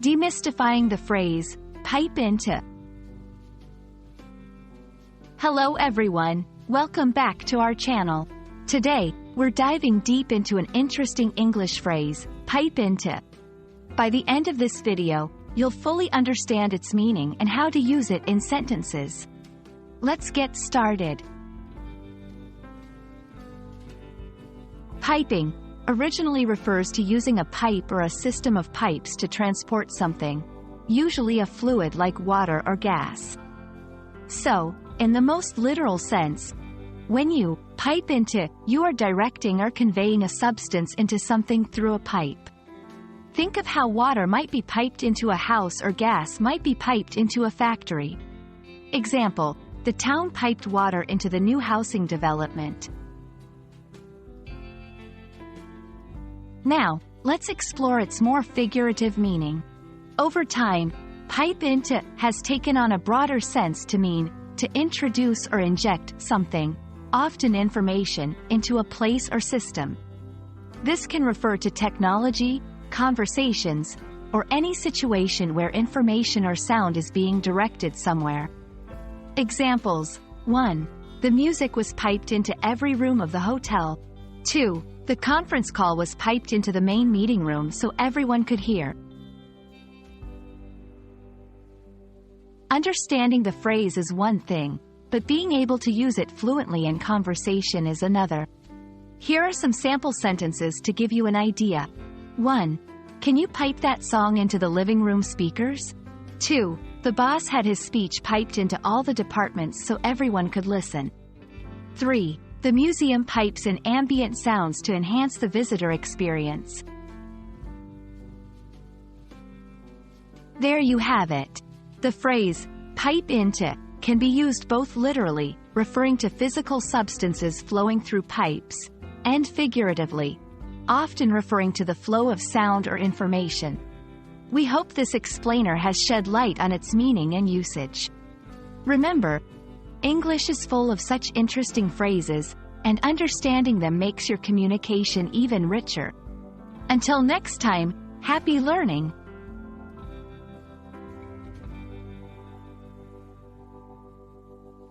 Demystifying the phrase, pipe into. Hello everyone, welcome back to our channel. Today, we're diving deep into an interesting English phrase, pipe into. By the end of this video, you'll fully understand its meaning and how to use it in sentences. Let's get started. Piping originally refers to using a pipe or a system of pipes to transport something, usually a fluid like water or gas. So, in the most literal sense, when you pipe into, you are directing or conveying a substance into something through a pipe. Think of how water might be piped into a house or gas might be piped into a factory. Example, the town piped water into the new housing development. Now, let's explore its more figurative meaning. Over time, pipe into has taken on a broader sense to mean to introduce or inject something, often information, into a place or system. This can refer to technology, conversations, or any situation where information or sound is being directed somewhere. Examples: 1. The music was piped into every room of the hotel. 2. The conference call was piped into the main meeting room so everyone could hear. Understanding the phrase is one thing, but being able to use it fluently in conversation is another. Here are some sample sentences to give you an idea. 1. Can you pipe that song into the living room speakers? 2. The boss had his speech piped into all the departments so everyone could listen. 3. The museum pipes in ambient sounds to enhance the visitor experience. There you have it. The phrase, pipe into, can be used both literally, referring to physical substances flowing through pipes, and figuratively, often referring to the flow of sound or information. We hope this explainer has shed light on its meaning and usage. Remember, English is full of such interesting phrases, and understanding them makes your communication even richer. Until next time, happy learning!